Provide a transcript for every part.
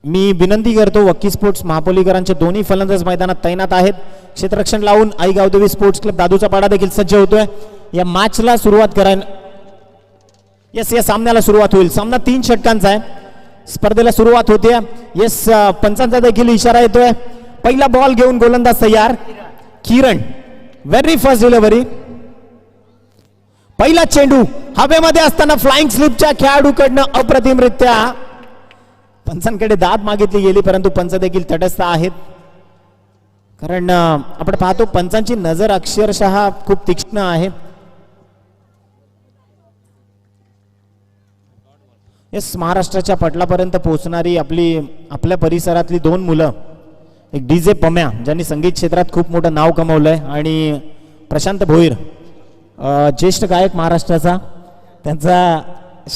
मी विनंती करतो वक्की स्पोर्ट्स महापोलीकरांचे दोन्ही फलंदाज मैदानात तैनात आहेत. क्षेत्ररक्षण लावून आई गावदेवी स्पोर्ट्स क्लब दादूचा पाडा देखील सज्ज होतोय. या मॅचला सुरुवात करायला या सामन्याला सुरुवात होईल. सामना 3 षटकांचा आहे. स्पर्धेला सुरुवात होते. पंचांचा देखील इशारा येतोय. पहिला बॉल घेऊन गोलंदाज तयार. किरण व्हेरी फर्स्ट डिलिव्हरी. पहिला चेंडू हवेमध्ये असताना फ्लाइंग स्लिपच्या खेळाडूकडनं अप्रतिमरित्या पंचांकडे दाद मागितली गेली, परंतु पंच देखील तटस्थ आहेत. कारण आपण पाहतो पंचांची नजर अक्षरशः खूप तीक्ष्ण आहे. येस, महाराष्ट्राच्या पटलापर्यंत पोहोचणारी आपल्या परिसरातली 2 मुलं, एक डीजे पम्या ज्यांनी संगीत क्षेत्रात खूप मोठं नाव कमवलंय, आणि प्रशांत भोईर ज्येष्ठ गायक महाराष्ट्राचा, त्यांचा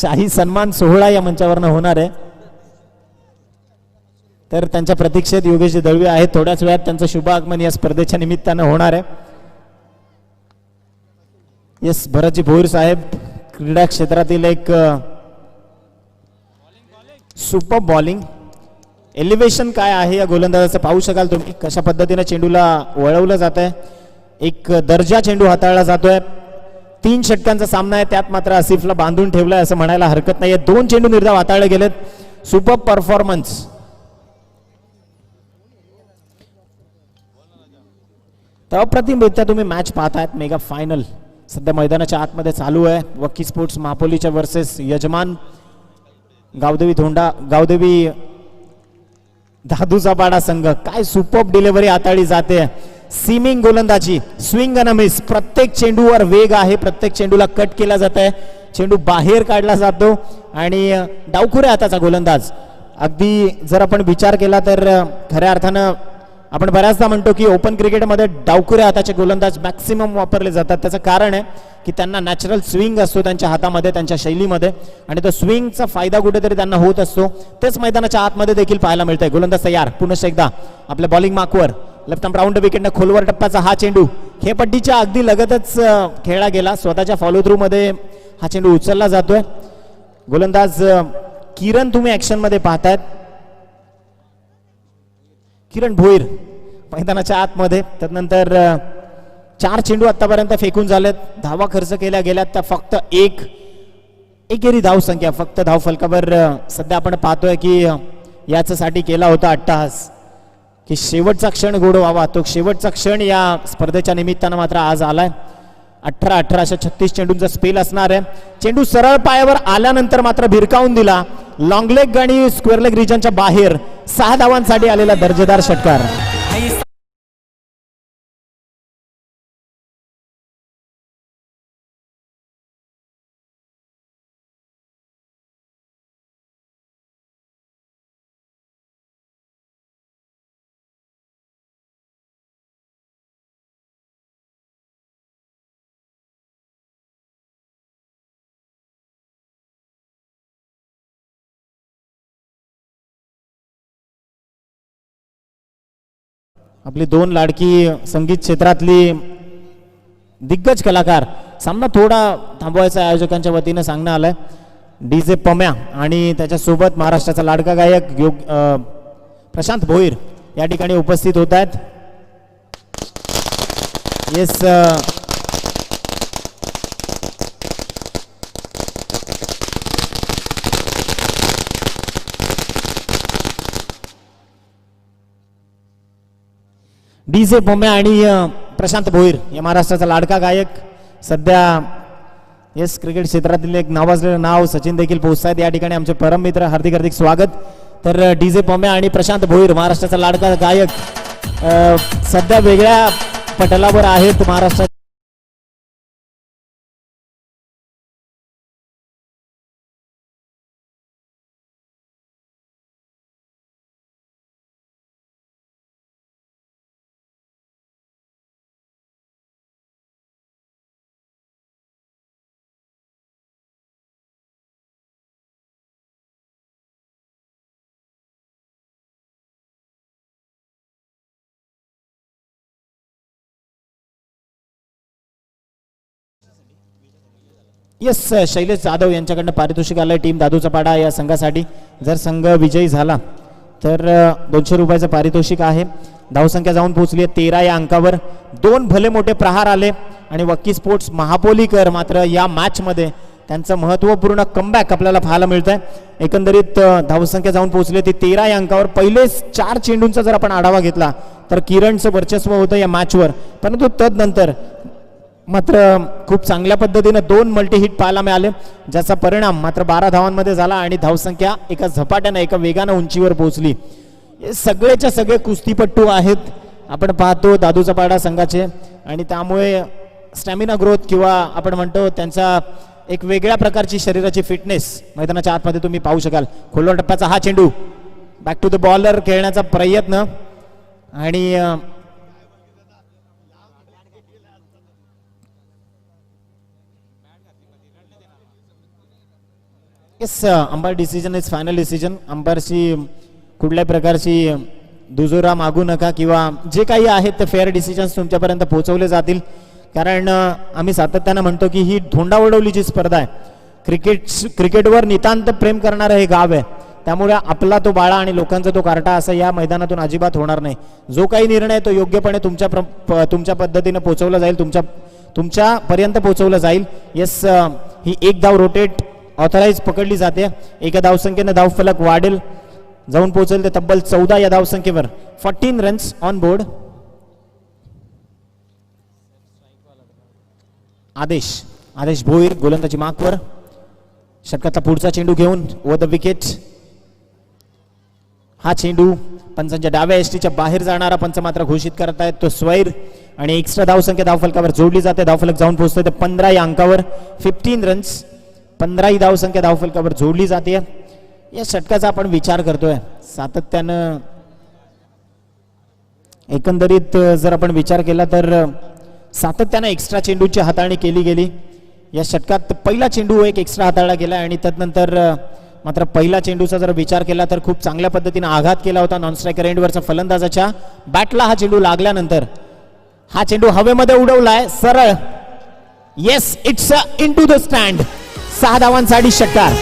शाही सन्मान सोहळा या मंचावरनं होणार आहे. तर त्यांच्या प्रतीक्षेत योगेश दळवी आहेत. थोड्याच वेळात त्यांचं शुभ आगमन या स्पर्धेच्या निमित्तानं होणार आहे. येस, भरतजी भोईर साहेब क्रीडा क्षेत्रातील एक सुपर बॉलिंग. एलिव्हेशन काय आहे या गोलंदाजाचं पाहू शकाल तुम्ही. कशा पद्धतीने चेंडूला वळवलं जात आहे. एक दर्जा चेंडू हाताळला जातोय. 3 षटकांचा सामना आहे, त्यात मात्र आसिफला बांधून ठेवलाय असं म्हणायला हरकत नाहीये. 2 चेंडू निर्धाव हाताळले गेलेत. Super performance. अप्रतिमरित्या तुम्ही मॅच पाहतायत. मेगा फायनल सध्या मैदानाच्या आतमध्ये चालू आहे. वक्की स्पोर्ट्स महापोलीच्या वर्सेस यजमान गावदेवी दादूचा पाडा संघ. काय सुपर डिलिव्हरी हाताळली जाते. सीमिंग गोलंदाजी, स्विंग अन मिस. प्रत्येक चेंडूवर वेग आहे. प्रत्येक चेंडूला कट केला जात आहे. चेंडू बाहेर काढला जातो आणि डावखुऱ्या हाताचा गोलंदाज. अगदी जर आपण विचार केला तर खऱ्या अर्थानं आपण बऱ्याचदा म्हणतो की ओपन क्रिकेटमध्ये डावखुऱ्या हाताचे गोलंदाज मॅक्सिमम वापरले जातात. त्याचं कारण आहे की त्यांना नॅचरल स्विंग असतो त्यांच्या हातामध्ये, त्यांच्या शैलीमध्ये, आणि तो स्विंगचा फायदा कुठेतरी त्यांना होत असतो. तेच मैदानाच्या आतमध्ये देखील पाहायला मिळतंय. गोलंदाज तयार. पुन्हा एकदा आपल्या बॉलिंग मार्कवर लेफ्ट आर्म राऊंड विकेटने खोलवर टप्प्याचा हा चेंडू खेळपट्टीच्या अगदी लगतच खेळला गेला. स्वतःच्या फॉलो थ्रू मध्ये हा चेंडू उचलला जातोय. गोलंदाज किरण तुम्ही ऍक्शन मध्ये पाहतायत. किरण भोईर मैदानाच्या आतमध्ये. त्यानंतर 4 चेंडू आतापर्यंत फेकून झालेत. धावा खर्च केल्या गेल्यात त्या फक्त एकेरी धाव संख्या फक्त धाव फलकावर सध्या आपण पाहतोय की याच्यासाठी केला होता अट्टहास की शेवटचा क्षण गोड व्हावा. तो शेवटचा क्षण या स्पर्धेच्या निमित्तानं मात्र आज आलाय. 18 अशा 36 चेंडूंचा स्पेल असणार आहे. चेंडू सरळ पायावर आल्यानंतर मात्र भिरकावून दिला. लॉंग लेग आणि स्क्वेअर लेग रिजनच्या बाहेर 6 धावांसाठी आलेला दर्जेदार षटकार. आपली 2 लाडकी संगीत क्षेत्रातली दिग्गज कलाकार. सामना थोडा थांबवायचा आयोजकांच्या वतीनं सांगणं आलंय. डीजे पम्या आणि त्याच्यासोबत महाराष्ट्राचा लाडका गायक प्रशांत भोईर या ठिकाणी उपस्थित होत आहेत. येस, डीजे पम्या आणि प्रशांत भोईर या महाराष्ट्राचा लाडका गायक. सध्या येस क्रिकेट क्षेत्रातील एक नावाजलेलं नाव सचिन देखील पोहोचतायत या ठिकाणी. आमचे परम मित्र हार्दिक स्वागत. तर डीजे पम्या आणि प्रशांत भोईर महाराष्ट्राचा लाडका गायक सध्या वेगळ्या पटलावर आहेत. महाराष्ट्रात येस, शैलेश जाधव यांच्याकडनं पारितोषिक आलंय टीम दादूचा पाडा या संघासाठी. जर संघ विजयी झाला तर 200 रुपयाचं पारितोषिक आहे. धावसंख्या जाऊन पोहोचली आहे 13 या अंकावर. 2 भले मोठे प्रहार आले आणि वक्की स्पोर्ट्स महापोलीकर मात्र या मॅचमध्ये त्यांचं महत्त्वपूर्ण कमबॅक आपल्याला पाहायला मिळत आहे. एकंदरीत धावसंख्या जाऊन पोहोचली ती 13 या अंकावर. पहिले 4 चेंडूंचा जर आपण आढावा घेतला तर किरणचं वर्चस्व होतं या मॅचवर, परंतु तदनंतर मात्र खूप चांगल्या पद्धतीने 2 मल्टी हिट पाहायला मिळाले, ज्याचा परिणाम मात्र 12 धावांमध्ये झाला आणि धावसंख्या एका झपाट्याने एका वेगानं उंचीवर पोहोचली. हे सगळेच्या सगळे कुस्तीपट्टू आहेत आपण पाहतो दादूचा पाडा संघाचे, आणि त्यामुळे स्टॅमिना ग्रोथ किंवा आपण म्हणतो त्यांचा एक वेगळ्या प्रकारची शरीराची फिटनेस मैदानाच्या आतमध्ये तुम्ही पाहू शकाल. खोलवर टप्प्याचा हा चेंडू बॅक टू द बॉलर खेळण्याचा प्रयत्न, आणि yes umpire decision is final decision. अंपायरची कुठल्याही प्रकारची दुजोरा मागू नका किंवा जे काही आहेत ते फेअर डिसिजन्स तुमच्यापर्यंत पोहोचवले जातील, कारण आम्ही सातत्यानं म्हणतो की ही धोंडावडवलीची स्पर्धा आहे. क्रिकेटवर नितांत प्रेम करणारं हे गाव आहे, त्यामुळे आपला तो बाळा आणि लोकांचा तो कार्टा असं या मैदानातून अजिबात होणार नाही. जो काही निर्णय तो योग्यपणे तुमच्या पद्धतीने पोहोचवला जाईल, तुमच्यापर्यंत पोहोचवलं जाईल. येस ही एक धाव रोटेट ऑथराईज पकडली जाते. एका धावसंख्येने धावफलक वाढेल, जाऊन पोहोचेल ते तब्बल 14 या धावसंख्येवर. 14 रन्स ऑन बोर्ड. आदेश भोईर गोलंदाजी मार्कवर. षटकातला पुढचा चेंडू घेऊन ओव्हर द विकेट. हा चेंडू पंचांच्या डाव्या एसटीच्या बाहेर जाणारा पंच मात्र घोषित करत आहेत तो स्वैर, आणि एक्स्ट्रा धावसंख्या धावफलकावर जोडली जाते. धावफलक जाऊन पोहोचते ते 15 या अंकावर. 15 रन्स, 15 ही धावसंख्या धावफलकावर जोडली जाते. या षटकाचा आपण विचार करतोय सातत्यानं. एकंदरीत जर आपण विचार केला तर सातत्यानं एक्स्ट्रा चेंडूची हाताळणी केली गेली. या षटकात पहिला चेंडू एक एक्स्ट्रा हाताळला गेला, आणि त्यानंतर मात्र पहिला चेंडूचा जर विचार केला तर खूप चांगल्या पद्धतीने आघात केला होता नॉन स्ट्रायकर एंडवरचा फलंदाजाच्या बॅटला. हा चेंडू लागल्यानंतर हा चेंडू हवेमध्ये उडवलाय सरळ. Yes, it's into the stand. 6 धावांसाठी षटकार.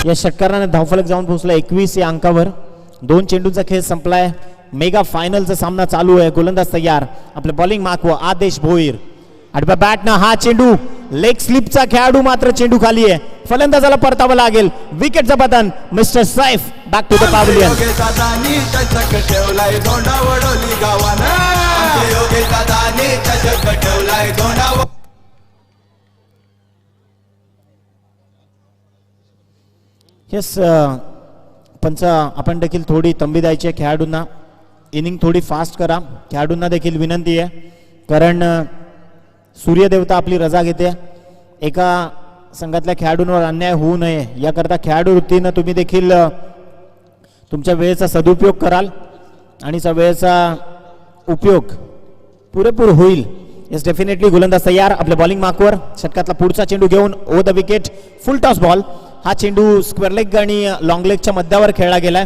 या षटकाराने धावफलक जाऊन पोहोचला 21 या अंकावर. 2 चेंडूंचा खेळ संपलाय. मेगा फायनलचा सामना चालू आहे. गोलंदाज तयार. आपले बॉलिंग मागवा आदेश भोईर. आडव्या बॅटनं हा चेंडू लेग स्लिपचा खेळाडू मात्र चेंडू खाली आहे. फलंदाजाला परतावं लागेल. विकेटचं पतन. Mister Saif back to the pavilion. Yes पंच आपण देखील थोडी तंबी द्यायची आहे खेळाडूंना. इनिंग थोडी फास्ट करा. खेळाडूंना देखील विनंती आहे, कारण सूर्यदेवता आपली रजा घेते. एका संघातल्या खेळाडूंवर अन्याय होऊ नये याकरता खेळाडू वृत्तीनं तुम्ही देखील तुमच्या वेळेचा सदुपयोग कराल आणि त्या वेळेचा उपयोग पुरेपूर होईल. Yes definitely. गोलंदाज तयार. आपल्या बॉलिंग मार्कवर. षटकातला पुढचा चेंडू घेऊन over the wicket. Full toss ball. हा चेंडू स्क्वेअर लेग आणि लॉंग लेगच्या मध्यावर खेळला गेलाय.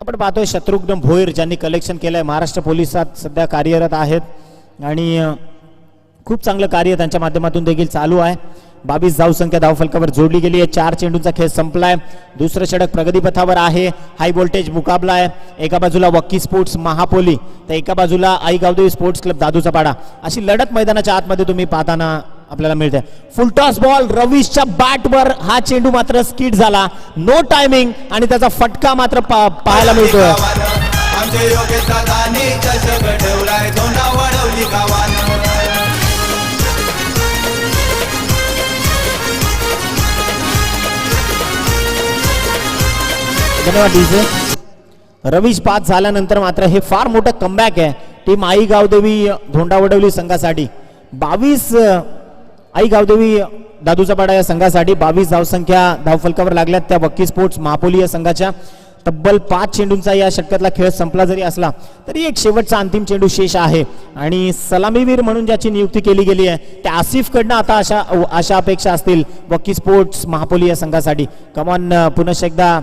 आपण पाहतोय शत्रुघ्न भोईर ज्यांनी कलेक्शन केलंय. महाराष्ट्र पोलिसात सध्या कार्यरत आहेत आणि खूप चांगलं कार्य त्यांच्या माध्यमातून देखील चालू आहे. 22 धावसंख्या धावफलकावर जोडली गेली आहे. 4 चेंडूंचा खेळ संपलाय. दुसरं षटक प्रगतीपथावर आहे. हाय व्होल्टेज मुकाबला आहे. एका बाजूला वक्की स्पोर्ट्स महापोली तर एका बाजूला आई गावदेवी स्पोर्ट्स क्लब दादूचा पाडा. अशी लढत मैदानाच्या आतमध्ये तुम्ही पाहताना आपल्याला मिळते. फुल टॉस बॉल. रवीशच्या बॅटवर हा चेंडू मात्र स्किड झाला. नो टायमिंग आणि त्याचा फटका मात्र पाहायला मिळतोय. धन्यवाद डीजे. रवीश पास झाल्यानंतर मात्र हे फार मोठं कमबॅक आहे टीम आई गावदेवी धोंडावडवली संघासाठी. 22 आई गावदेवी दादूचा पाडा या संघासाठी 22 धावसंख्या धावफलकावर लागल्यात त्या वक्की स्पोर्ट्स महापोली या संघाच्या. तब्बल 5 चेंडूंचा या षटकातला खेळ संपला जरी असला तरी एक शेवटचा अंतिम चेंडू शेष आहे आणि सलामीवीर म्हणून ज्याची नियुक्ती केली गेली आहे त्या आसिफ कडनं आता अशा अपेक्षा असतील वकी स्पोर्ट्स महापोली या संघासाठी. कमॉन पुन्हा एकदा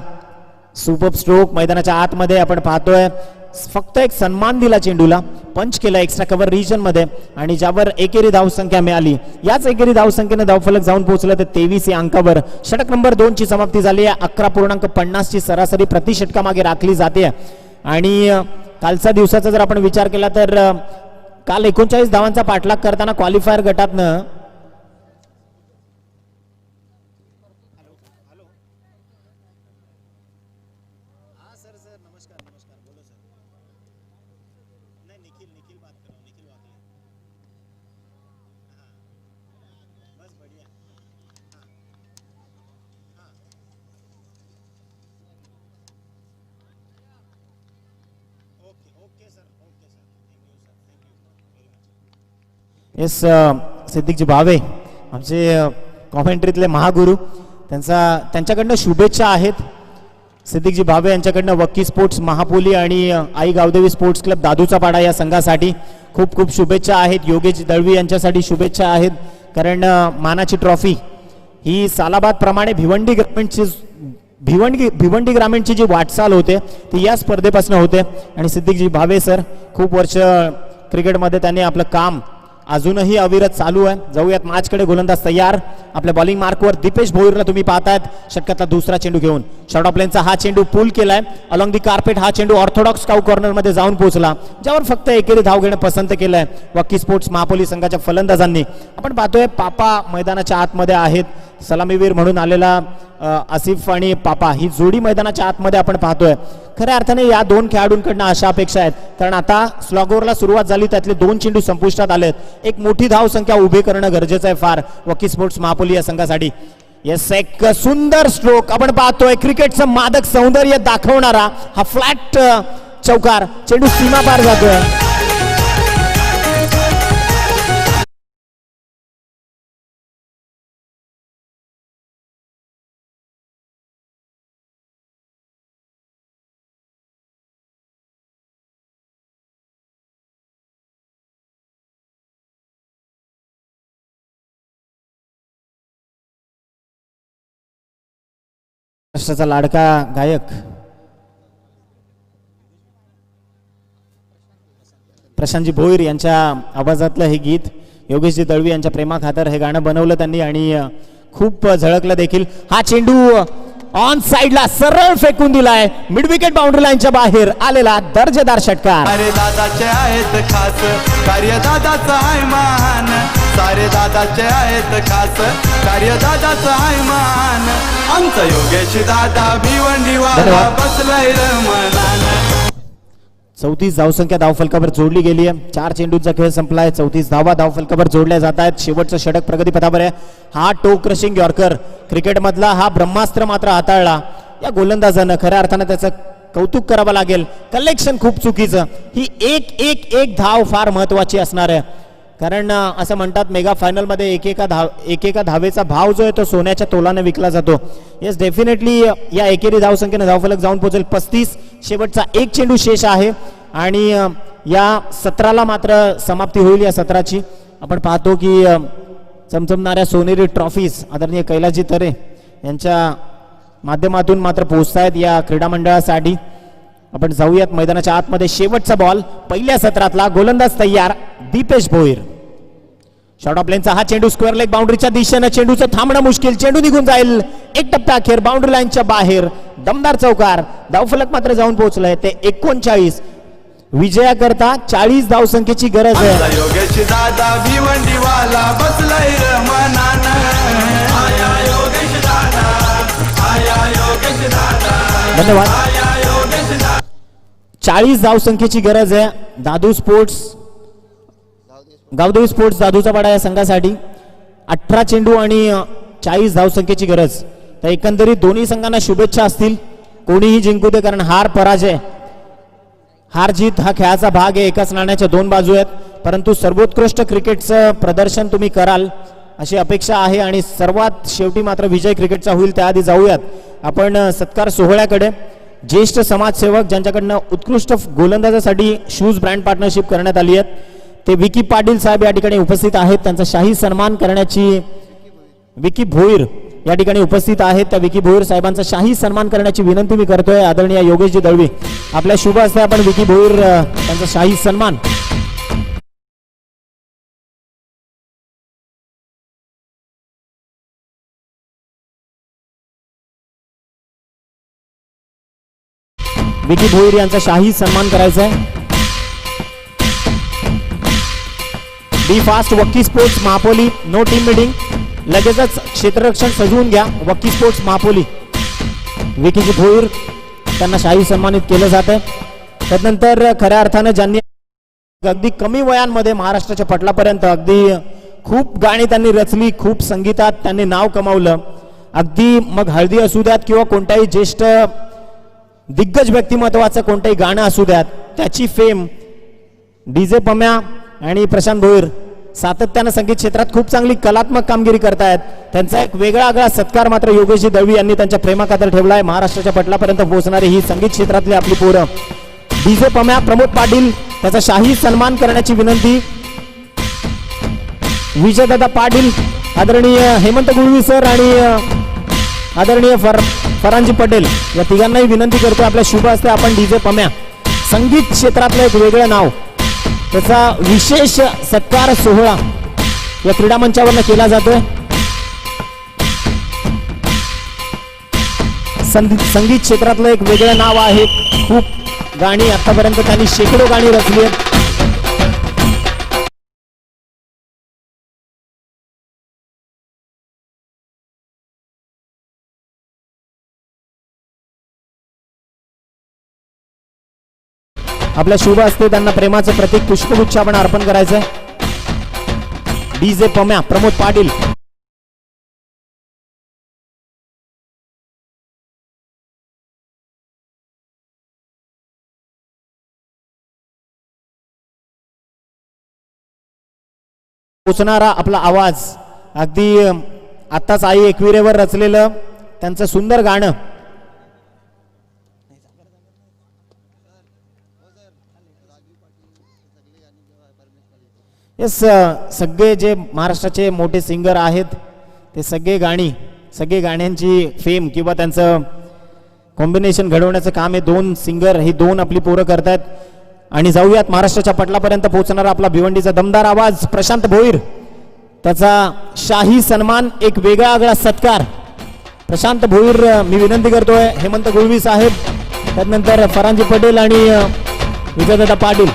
सुपर स्ट्रोक मैदानाच्या आतमध्ये आपण पाहतोय. फक्त एक सन्मान दिला चेंडूला, पंच केला एक्स्ट्रा कव्हर रिजन मध्ये आणि ज्यावर एकेरी धावसंख्या मिळाली. याच एकेरी धावसंख्येने धावफलक जाऊन पोहोचलं ते 23 या अंकावर. षटक नंबर 2 ची समाप्ती झाली आहे. 11.50 ची सरासरी प्रति षटकामागे राखली जाते आणि कालच्या दिवसाचा जर आपण विचार केला तर काल 39 धावांचा पाठलाग करताना क्वालिफायर गटातनं येस सिद्दीकजी भावे आमचे कॉमेंट्रीतले महागुरु त्यांच्याकडनं शुभेच्छा आहेत. सिद्दीकजी भावे यांच्याकडनं वक्की स्पोर्ट्स महापोली आणि आई गावदेवी स्पोर्ट्स क्लब दादूचा पाडा या संघासाठी खूप खूप शुभेच्छा आहेत. योगेश दळवी यांच्यासाठी शुभेच्छा आहेत कारण मानाची ट्रॉफी ही सालाबाद प्रमाणे भिवंडी ग्रामीणची जी वाटचाल होते ती या स्पर्धेपासून होते आणि सिद्दीकजी भावे सर खूप वर्ष क्रिकेटमध्ये त्यांनी आपलं काम अजूनही अविरत चालू आहे. जाऊयात मॅचकडे. गोलंदाज तयार. आपल्या बॉलिंग मार्कवर दीपेश भोईरला तुम्ही पाहतायत षटकातला दुसरा चेंडू घेऊन. शॉर्ट ऑफ लेनचा हा चेंडू पूल केलाय अलॉंग दी कार्पेट. हा चेंडू ऑर्थोडॉक्स काऊ कॉर्नर मध्ये जाऊन पोहोचला ज्यावर फक्त एकेरी धाव घेणं पसंत केलंय वक्की स्पोर्ट्स महापोली संघाच्या फलंदाजांनी. आपण पाहतोय पापा मैदानाच्या आतमध्ये आहेत. सलामीवीर म्हणून आलेला आसिफ आणि पापा ही जोडी मैदानाच्या आतमध्ये आपण पाहतोय. खऱ्या अर्थाने या दोन खेळाडूंकडनं अशा अपेक्षा आहेत कारण आता स्लॉग ओव्हरला सुरुवात झाली त्यातले 2 चेंडू संपुष्टात आलेत. एक मोठी धाव संख्या उभी करणं गरजेचं आहे फार वकी स्पोर्ट्स महापोली या संघासाठी. येस एक सुंदर स्ट्रोक आपण पाहतोय. क्रिकेटचं मादक सौंदर्य दाखवणारा हा फ्लॅट चौकार. चेंडू सीमा पार जातोय. महाराष्ट्राचा लाडका गायक प्रशांतजी भोईर यांच्या आवाजातलं हे गीत योगेशजी दळवी यांच्या प्रेमाखातर हे गाणं बनवलं त्यांनी आणि खूप झळकलं देखील. हा चेंडू ऑन साइडला सरळ फेकून दिलाय. मिड विकेट बाउंड्री लाईनच्या बाहेर आलेला दर्जेदार षटकार. सारे दादाचे आहेत खास कार्य दादाचं आहे मान. सारे दादाचे आहेत खास कार्य दादाचं आहे मान. आमचा योगेश दादा भिवंडीवाला बसलाय रमणान. 34 धावसंख्या धावफलकावर जोडली गेली आहे. 4 चेंडूंचा खेळ संपलाय. 34 धावा धावफलकावर जोडल्या जात आहेत. शेवटचं षटक प्रगतीपथावर आहे. हा टो क्रशिंग यॉर्कर क्रिकेटमधला हा ब्रह्मास्त्र मात्र हाताळला या गोलंदाजानं. खऱ्या अर्थानं त्याचं कौतुक करावं लागेल. कलेक्शन खूप चुकीचं. ही एक धाव फार महत्वाची असणार आहे कारण असं म्हणतात मेगा फायनल मध्ये एकेका धावेचा भाव जो आहे तो सोन्याच्या तोलाने विकला जातो. येस डेफिनेटली या एकेरी धावसंख्येने धावफलक जाऊन पोहोचेल 35. शेवटचा एक चेंडू शेष आहे आणि या सत्राला मात्र समाप्ती होईल. या सत्राची आपण पाहतो की चमचमणाऱ्या सोनेरी ट्रॉफीज आदरणीय कैलासजी तरे यांच्या माध्यमातून मात्र पोहोचतायत या क्रीडा मंडळासाठी. आपण जाऊयात मैदानाच्या आतमध्ये. शेवटचा बॉल पहिल्या सत्रातला. गोलंदाज तयार दीपेश भोईर. शॉर्ट ऑफ लेनचा हा चेंडू स्क्वेअर लेग बाउंड्रीच्या दिशेनं. चेंडूचं थांबणं मुश्किल. चेंडू निघून जाईल. एक टप्प्या अखेर बाउंड्री लाईनच्या बाहेर. दमदार चौकार. धावफलक मात्र जाऊन पोहोचलंय ते 39. विजयाकरता 40 धावसंख्येची गरज आहे. योगेश दादा भिवंडीवाला बसलाय रमणान. आया योगेश दादा, आया योगेश दादा, धन्यवाद. आया योगेश दादा. 40 धावसंख्येची गरज आहे गावदेवी स्पोर्ट्स दादूचा पाडा या संघासाठी. 18 चेंडू आणि 40 धावसंख्येची गरज. तर एकंदरीत दोन्ही संघांना शुभेच्छा असतील. कोणीही जिंकू दे कारण हार पराजय हार जीत हा खेळाचा भाग आहे. एकाच नाण्याच्या 2 बाजू आहेत परंतु सर्वोत्कृष्ट क्रिकेटचं प्रदर्शन तुम्ही कराल अशी अपेक्षा आहे आणि सर्वात शेवटी मात्र विजय क्रिकेटचा होईल. त्याआधी जाऊयात आपण सत्कार सोहळ्याकडे. ज्येष्ठ समाजसेवक ज्यांच्याकडनं उत्कृष्ट गोलंदाजासाठी शूज ब्रँड पार्टनरशिप करण्यात आली आहे ते विकी पाटील साहेब या ठिकाणी उपस्थित आहेत. त्यांचा शाही सन्मान करण्याची विकी भोईर या ठिकाणी उपस्थित आहेत. त्या विकी भोईर साहेबांचा शाही सन्मान करण्याची विनंती मी करतोय. आदरणीय योगेशजी दळवी आपल्या शुभ हस्ते आपण विकी भोईर त्यांचा शाही सन्मान. विकी भोईर यांचा शाही सन्मान करायचा आहे. बी फास्ट वक्की sports Mahapoli no team meeting. लगेचच क्षेत्ररक्षण सजवून घ्या. वक्की स्पोर्ट्स महापोली विकीजी भोईर त्यांना शाही सन्मानित केलं जात आहे. त्यानंतर खऱ्या अर्थानं ज्यांनी अगदी कमी वयांमध्ये महाराष्ट्राच्या पटलापर्यंत अगदी खूप गाणी त्यांनी रचली, खूप संगीतात त्यांनी नाव कमावलं. अगदी मग हळदी असू द्यात किंवा कोणत्याही ज्येष्ठ दिग्गज व्यक्तिमत्वाचं कोणतंही गाणं असू द्यात त्याची फेम डीजे पम्या आणि प्रशांत भोईर सातत्यानं संगीत क्षेत्रात खूप चांगली कलात्मक कामगिरी करतायत. त्यांचा एक वेगळा आगळा सत्कार मात्र योगेशजी दळवी यांनी त्यांच्या प्रेमाखातर ठेवला आहे. महाराष्ट्राच्या पटलापर्यंत पोहोचणारी ही संगीत क्षेत्रातली आपली पोरं डीजे पम्या प्रमोद पाटील त्याचा शाही सन्मान करण्याची विनंती. विजयदादा पाटील आदरणीय हेमंत गुळवी सर आणि आदरणीय फरांजी पटेल या तिघांनाही विनंती करतो आपल्या शुभ हस्ते आपण डीजे पम्या संगीत क्षेत्रातलं एक वेगळं नाव त्याचा विशेष सत्कार सोहळा या क्रीडा मंचावर केला जातोय. संगीत क्षेत्रातलं एक वेगळं नाव आहे. खूप गाणी आतापर्यंत त्यांनी शेकडो गाणी रचली आहेत. आपल्या शुभ हस्ते त्यांना प्रेमाचं प्रतीक पुष्पगुच्छ आपण अर्पण करायचंय. डीजे पम्या प्रमोद पाटील पोचणारा आपला आवाज अगदी आत्ताच आई एकविरेवर रचलेलं त्यांचं सुंदर गाणं. येस सगळे जे महाराष्ट्राचे मोठे सिंगर आहेत ते सगळे गाण्यांची फेम किंवा त्यांचं कॉम्बिनेशन घडवण्याचं काम हे दोन सिंगर ही दोन आपली पोरं करतायत. आणि जाऊयात महाराष्ट्राच्या पटलापर्यंत पोहोचणारा आपला भिवंडीचा दमदार आवाज प्रशांत भोईर त्याचा शाही सन्मान एक वेगळा आगळा सत्कार. प्रशांत भोईर मी विनंती करतोय हेमंत गुळवी साहेब त्यानंतर फरांजी पटेल आणि विजयदादा पाटील.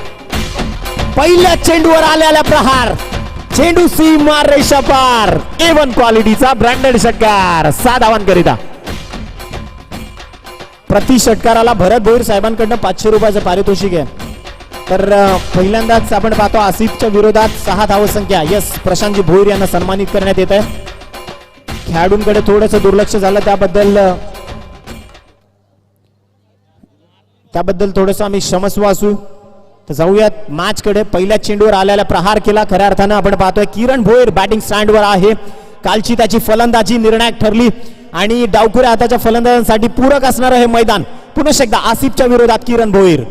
पहिल्या चेंडूवर आलेला प्रहार चेंडू सीमा रेषा पार A1 क्वालिटीचा ब्रँडेड षटकार 6 धावांकरिता. प्रति षटकाराला भरत भोईर साहेबांकडनं 500 रुपयाचं पारितोषिक आहे. तर पहिल्यांदाच आपण पाहतो आसिफच्या विरोधात 6 धावसंख्या. यस प्रशांतजी भोईर यांना सन्मानित करण्यात येत आहे. खेळाडूंकडे थोडंसं दुर्लक्ष झालं त्याबद्दल थोडंसं आम्ही क्षमस्व असू. तर जाऊयात मॅच कडे. पहिल्या चेंडूवर आलेला प्रहार केला. खऱ्या अर्थानं आपण पाहतोय किरण भोईर बॅटिंग स्टँडवर आहे. कालची त्याची फलंदाजी निर्णायक ठरली आणि डावखुऱ्या हाताच्या फलंदाजांसाठी पूरक असणारं हे मैदान. पुन्हा एकदा आसिफच्या विरोधात किरण भोईर.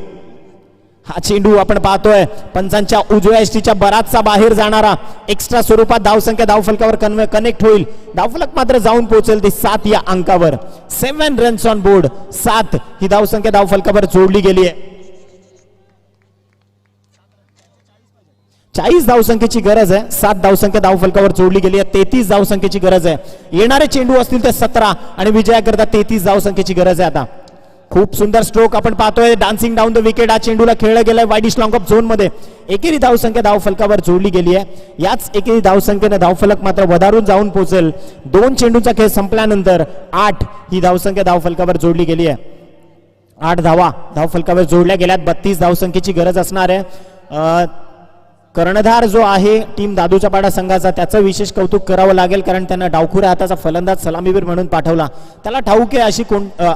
हा चेंडू आपण पाहतोय पंचांच्या उजव्या एसटीच्या बराचसा बाहेर जाणारा एक्स्ट्रा स्वरूपात धावसंख्या धावफलकावर कनेक्ट होईल. धावफलक मात्र जाऊन पोहोचेल ती 7 या अंकावर. 7 रन्स ऑन बोर्ड. 7 ही धावसंख्या धावफलकावर जोडली गेली आहे. 40 धावसंख्येची गरज आहे. 7 धावसंख्या धावफलकावर जोडली गेली आहे. 33 धावसंख्येची गरज आहे. येणारे चेंडू असतील ते 17 आणि विजयाकरता 33 धावसंख्येची गरज आहे. आता खूप सुंदर स्ट्रोक आपण पाहतोय. Dancing down the wicket. हा चेंडूला खेळला गेलाय वाईडिश लॉंग ऑफ झोन मध्ये. एकेरी धावसंख्या धावफलकावर जोडली गेली आहे. याच एकेरी धावसंख्येने धावफलक मात्र वधारून जाऊन पोहोचेल. 2 चेंडूंचा खेळ संपल्यानंतर 8 ही धावसंख्या धावफलकावर जोडली गेली आहे. 8 धावा धावफलकावर जोडल्या गेल्यात. 32 धावसंख्येची गरज असणार आहे. कर्णधार जो आहे टीम दादूच्या पाडा संघाचा त्याचं विशेष कौतुक करावं लागेल कारण त्यांना डावखुऱ्या हाताचा फलंदाज सलामीवीर म्हणून पाठवला. त्याला ठाऊक आहे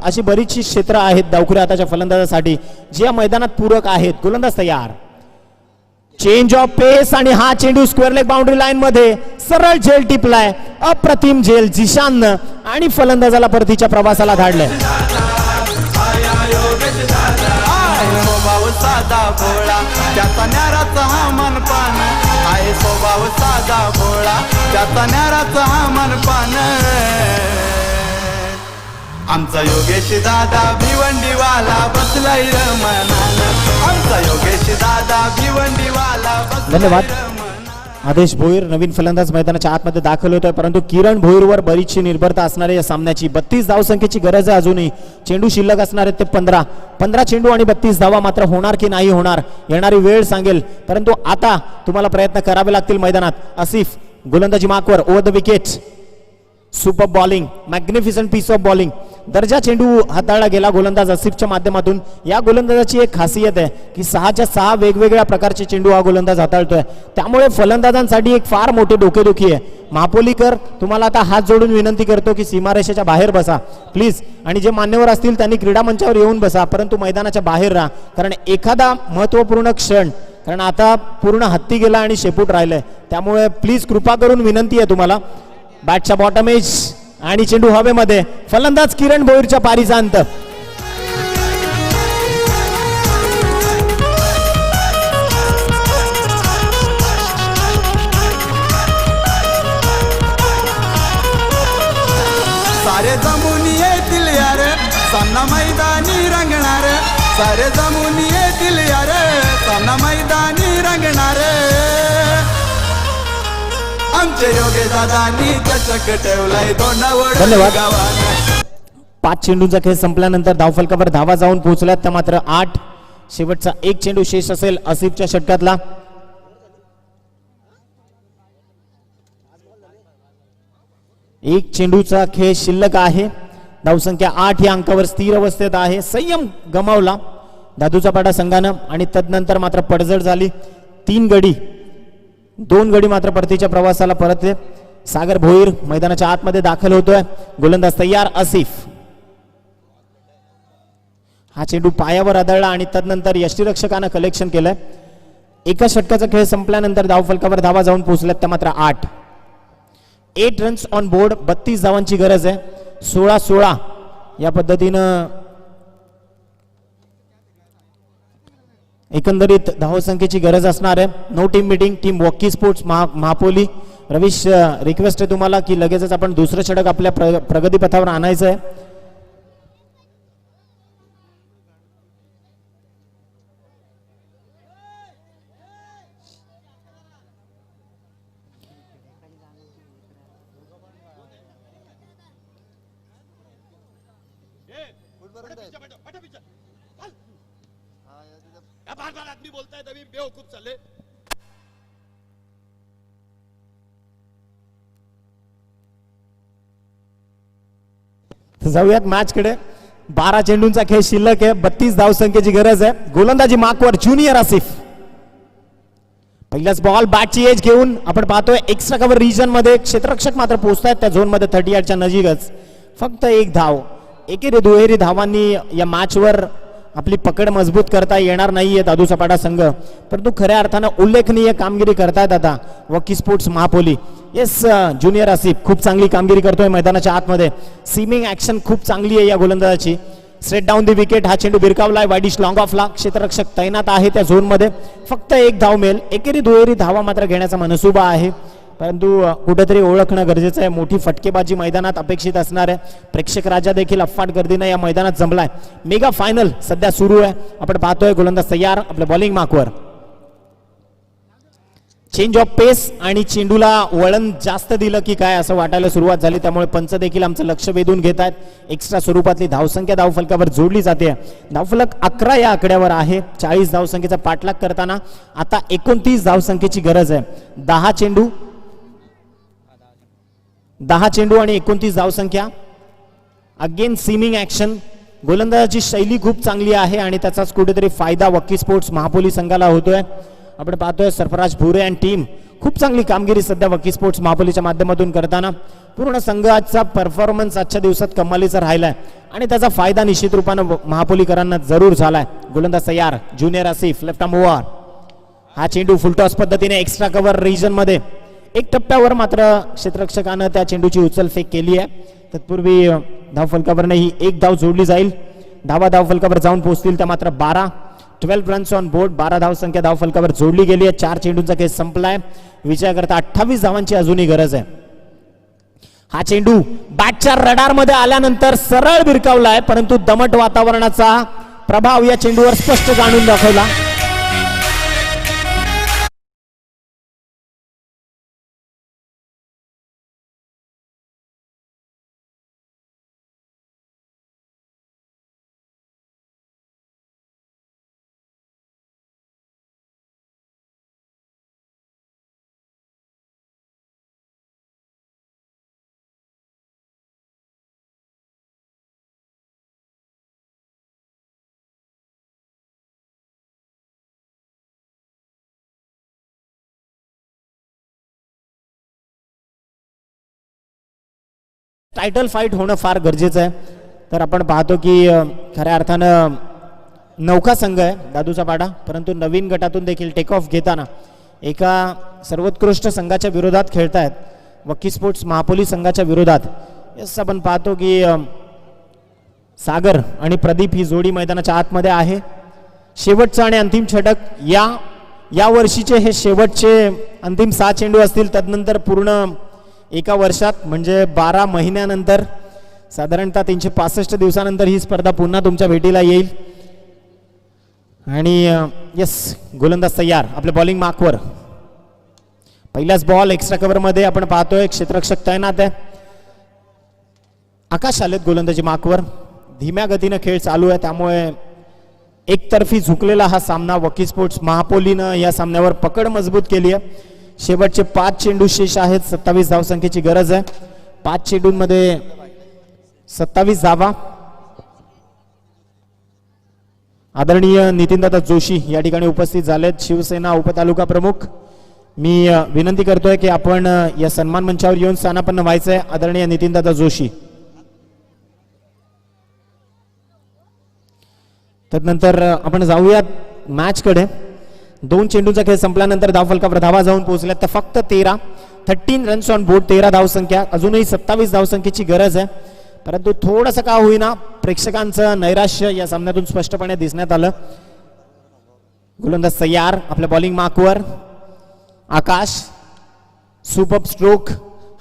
अशी बरीचशी क्षेत्र आहेत डावखुऱ्या हाताच्या फलंदाजासाठी जी या मैदानात पूरक आहेत. गोलंदाज तयार. चेंज ऑफ पेस आणि हा चेंडू स्क्वेअर लेग बाउंड्री लाईन मध्ये सरळ झेल टिपलाय. अप्रतिम झेल जिशाननं आणि फलंदाजाला परतीच्या प्रवासाला धाडलंय. साधा भोळा त्याचा न्याराचा हा मनपान आहे स्वभाव साधा भोळा त्याचा न्याराचा हा मनपान आमचा योगेश दादा भिवंडीवाला बसलाय रमणान आमचा योगेश दादा भिवंडीवाला धन्यवाद. आदेश भोईर नवीन फलंदाज मैदानाच्या आतमध्ये दाखल होतोय, परंतु किरण भोईरवर बरीचशी निर्भरता असणार आहे या सामन्याची. 32 धावसंख्येची गरज आहे अजूनही. चेंडू शिल्लक असणार आहेत ते 15 चेंडू आणि 32 धावा मात्र होणार की नाही होणार येणारी वेळ सांगेल, परंतु आता तुम्हाला प्रयत्न करावे लागतील मैदानात. आसिफ गोलंदाजी मार्कवर over the wicket. Super bowling, magnificent piece of bowling. दर्जा चेंडू हाताळला गेला गोलंदाज आसिफच्या माध्यमातून. या गोलंदाजाची एक खासियत आहे की 6च्या 6 वेगवेगळ्या प्रकारचे चेंडू हा गोलंदाज हाताळतोय, त्यामुळे फलंदाजांसाठी एक फार मोठी डोकेदुखी आहे. महापोलीकर तुम्हाला आता हात जोडून विनंती करतो की सीमारेषेच्या बाहेर बसा प्लीज, आणि जे मान्यवर असतील त्यांनी क्रीडा मंचावर येऊन बसा, परंतु मैदानाच्या बाहेर राहा, कारण एखादा महत्त्वपूर्ण क्षण, कारण आता पूर्ण हत्ती गेला आणि शेपूट राहिलंय, त्यामुळे प्लीज कृपा करून विनंती आहे तुम्हाला. बॅटच्या बॉटम एज आणि चेंडू हवेमध्ये. फलंदाज किरण भोईरच्या पारीचा अंत. सारे जमून येतील यार सामना मैदानी रंगणार सारे जमून येतील यार सामना मैदानी रंगणार आमचे योगे दादांनी चषक ठेवलाय तोंडावर. धन्यवाद. 5 चेंडूंचा खेळ संपल्यानंतर धावफलकावर धावा जाऊन पोहोचल्यात त्या मात्र 8. शेवटचा एक चेंडू शेष असेल आसिफच्या षटकातला. एक चेंडूचा खेळ शिल्लक आहे. धावसंख्या 8 या अंकावर स्थिर अवस्थेत आहे. संयम गमावला दादूचा पाडा संघानं आणि तदनंतर मात्र पडझड झाली. 3 गडी 2 गडी मात्र परतीच्या प्रवासाला परतले. सागर भोईर मैदानाच्या आतमध्ये दाखल होतोय. गोलंदाज तयार. आसिफ हा चेंडू पायावर आदळला आणि तदनंतर यष्टीरक्षकानं कलेक्शन केलंय. एका षटकाचा खेळ संपल्यानंतर धावफलकावर धावा जाऊन पोहोचल्यात त्या मात्र 8. 8 रन्स ऑन बोर्ड. 32 धावांची गरज आहे. 16-16 या पद्धतीनं एकंदरीत धावसंख्येची गरज असणार आहे. No team meeting. टीम वॉकी स्पोर्ट्स महापोली. रवीश रिक्वेस्ट आहे तुम्हाला की लगेचच आपण दुसरं षटक आपल्या प्रगती पथावर आणायचं आहे. जाऊयात मॅच कडे. 12 चेंडूंचा खेळ शिल्लक आहे. 32 धावसंख्येची गरज आहे. गोलंदाजी मार्कवर ज्युनियर आसिफ. पहिलाच बॉल बॅटची एज घेऊन आपण पाहतोय एक्स्ट्रा कव्हर रिजन मध्ये क्षेत्ररक्षक मात्र पोहोचतायत त्या झोन मध्ये 30 यार्डच्या नजीकच. फक्त एक धाव. एकेरी दुहेरी धावांनी या मॅचवर आपली पकड मजबूत करता येणार नाहीये दादू सपाटा संघ, परंतु खऱ्या अर्थानं उल्लेखनीय कामगिरी करतायत आता वॉकी sports Mahapoli. Yes junior Asif खूप चांगली कामगिरी करतोय मैदानाच्या आतमध्ये. सीमिंग ऍक्शन खूप चांगली आहे या गोलंदाजाची. Straight down the wicket. हा चेंडू भिरकावलाय वाईडिश लॉंग ऑफला. क्षेत्ररक्षक तैनात आहे त्या झोन मध्ये. फक्त एक धाव मिळेल. एकेरी दुहेरी धावा मात्र घेण्याचा मनसुबा आहे, परंतु कुठेतरी ओळखणं गरजेचं आहे. मोठी फटकेबाजी मैदानात अपेक्षित असणार आहे. प्रेक्षक राजा देखील अफाट गर्दीने या मैदानात जमलाय. मेगा फायनल सध्या सुरू आहे. आपण पाहतोय गोलंदाज तयार आपल्या बॉलिंग मार्कवर. चेंज ऑफ पेस आणि चेंडूला वळण जास्त दिलं की काय असं वाटायला सुरुवात झाली, त्यामुळे पंच देखील आमचं लक्ष वेधून घेत आहेत. एक्स्ट्रा स्वरूपातली धावसंख्या धावफलकावर जोडली जाते. धावफलक 11 या आकड्यावर आहे. 40 धावसंख्येचा पाठलाग करताना आता 29 धावसंख्येची गरज आहे. 10 चेंडू आणि 29 धावसंख्या. Again seeming action. गोलंदाजाची शैली खूप चांगली आहे आणि त्याचाच कुठेतरी फायदा वॉकी स्पोर्ट्स महापोली संघाला होतोय. आपण पाहतोय सरफराज भुरे अँड टीम खूप चांगली कामगिरी सध्या वॉकी स्पोर्ट्स महापोलीच्या माध्यमातून करताना. पूर्ण संघाचा परफॉर्मन्स आजच्या दिवसात कमालीचा राहिलाय आणि त्याचा फायदा निश्चित रूपानं महापोलीकरांना जरूर झालाय. गोलंदाज तयार junior Asif. Left arm over. हा चेंडू फुलटॉस पद्धतीने एक्स्ट्रा कव्हर रिजन मध्ये. एक टप्प्यावर मात्र क्षेत्ररक्षकानं त्या चेंडूची उचलफेक केली आहे. तत्पूर्वी धावफलकावरही एक धाव जोडली जाईल. धावा धावफलकावर जाऊन पोहोचतील त्या मात्र 12. 12 रन्स ऑन बोर्ड, 12 धावसंख्या धावफलकावर जोडली गेली आहे. 4 चेंडूंचा खेळ संपलाय. विजयाकरता 28 धावांची अजूनही गरज आहे. हा चेंडू बॅटच्या रडार मध्ये आल्यानंतर सरळ भिरकावलाय, परंतु दमट वातावरणाचा प्रभाव या चेंडूवर स्पष्ट जाणून दाखवला. टायटल फाईट होणं फार गरजेचं आहे. तर आपण पाहतो की खऱ्या अर्थानं नौका संघ आहे दादूचा पाडा, परंतु नवीन गटातून देखील टेक ऑफ घेताना एका सर्वोत्कृष्ट संघाच्या विरोधात खेळतायत, वक्की स्पोर्ट्स महापोली संघाच्या विरोधात. यस, आपण पाहतो की सागर आणि प्रदीप ही जोडी मैदानाच्या आतमध्ये आहे. शेवटचं आणि अंतिम षटक, या वर्षीचे हे शेवटचे अंतिम 6 चेंडू असतील. तदनंतर पूर्ण एका वर्षात म्हणजे 12 महिन्यानंतर साधारणतः 365 दिवसानंतर ही स्पर्धा पुन्हा तुमच्या भेटीला येईल. आणि यस, गोलंदाज तयार आपल्या बॉलिंग मार्कवर. पहिलाच बॉल एक्स्ट्रा कव्हर मध्ये आपण पाहतोय क्षेत्ररक्षक तैनात आहे. आकाश आलेत गोलंदाजी मार्कवर. धीम्या गतीनं खेळ चालू आहे, त्यामुळे एकतर्फी झुकलेला हा सामना वक्की स्पोर्ट्स महापोलीनं या सामन्यावर पकड मजबूत केली आहे. शेवटचे 5 चेंडू शेष आहेत. 27 धावसंख्येची गरज आहे. 5 चेंडूंमध्ये 27 धावा. आदरणीय नितीनदादा जोशी या ठिकाणी उपस्थित झालेत, शिवसेना उपतालुका प्रमुख. मी विनंती करतोय की आपण या सन्मान मंचावर येऊन स्थानापन्न व्हायचंय. आदरणीय नितीनदादा जोशी. त्यानंतर आपण जाऊयात मॅच कडे. 2 चेंडूंचा खेळ संपल्यानंतर धावफलकावर धावा जाऊन पोहोचल्या तर फक्त 13 रन्स ऑन बोर्ड, 13 धावसंख्या. अजूनही 27 धावसंख्येची गरज आहे, परंतु थोडंसं का होईना प्रेक्षकांचं नैराश्य या सामन्यातून स्पष्टपणे दिसण्यात आलं. गोलंदाज तयार आपल्या बॉलिंग मार्कवर. आकाश, सुपर स्ट्रोक.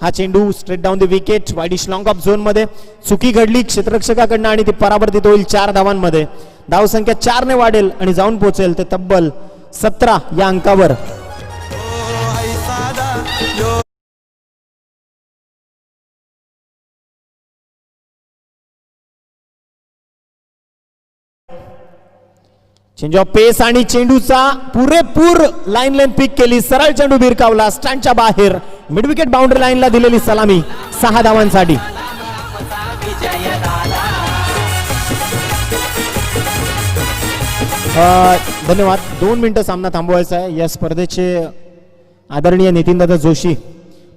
हा चेंडू straight down the wicket, widish long of zone मध्ये. चुकी घडली क्षेत्ररक्षकाकडनं आणि ती परावर्तित होईल 4 धावांमध्ये. धावसंख्या 4 ने वाढेल आणि जाऊन पोहोचेल ते तब्बल 17 या अंकावर. चेंज ऑफ पेस आणि चेंडूचा पुरेपूर लाईन लेंथ पिक केली. सरळ चेंडू भिरकावला स्टँडच्या बाहेर. मिड विकेट बाउंड्री लाईनला दिलेली सलामी 6 धावांसाठी. धन्यवाद. 2 मिनिटं सामना थांबवायचा आहे. या स्पर्धेचे आदरणीय नितीनदादा जोशी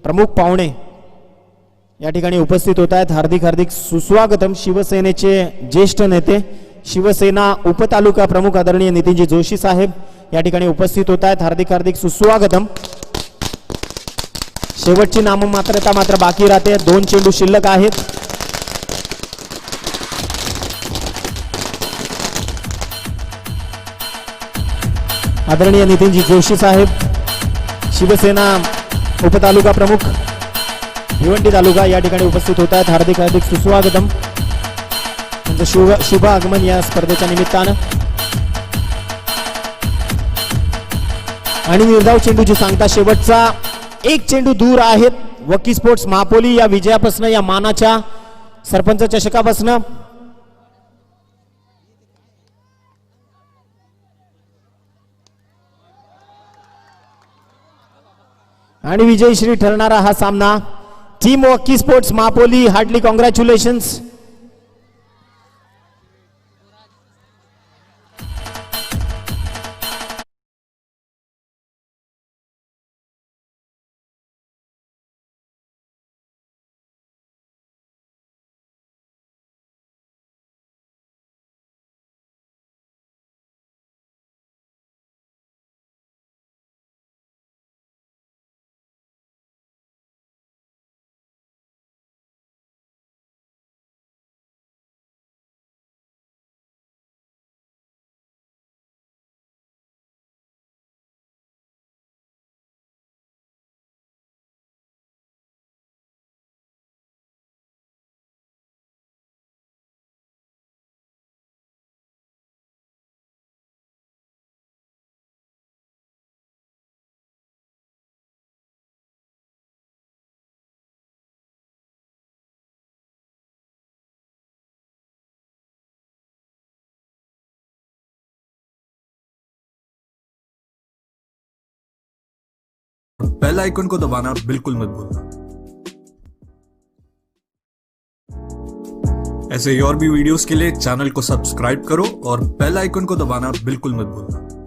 प्रमुख पाहुणे या ठिकाणी उपस्थित होत आहेत. हार्दिक सुस्वागतम. शिवसेनेचे ज्येष्ठ नेते, शिवसेना उपतालुका प्रमुख आदरणीय नितीनजी जोशी साहेब या ठिकाणी उपस्थित होत आहेत. हार्दिक सुस्वागतम. शेवटची नाममात्रता मात्र बाकी राहते. 2 चेंडू शिल्लक आहेत. आदरणीय नितीनजी जोशी साहेब, शिवसेना उपतालुका प्रमुख, भिवंडी तालुका या ठिकाणी उपस्थित होत आहेत. हार्दिक सुस्वागतम. शुभ आगमन या स्पर्धेच्या निमित्तानं. आणि निर्धाव चेंडूची सांगता शेवटचा 1 चेंडू दूर आहेत वक्की स्पोर्ट्स महापोली या विजयापासून, या मानाच्या सरपंच चषकापासून. आणि विजयश्री ठरणारा हा सामना. टीम वक्की स्पोर्ट्स महापोली, हार्डली कॉंग्रॅच्युलेशन्स. बेल आइकन को दबाना बिल्कुल मत भूलना। ऐसे ही और भी वीडियोस के लिए चैनल को सब्सक्राइब करो और बेल आइकन को दबाना बिल्कुल मत भूलना।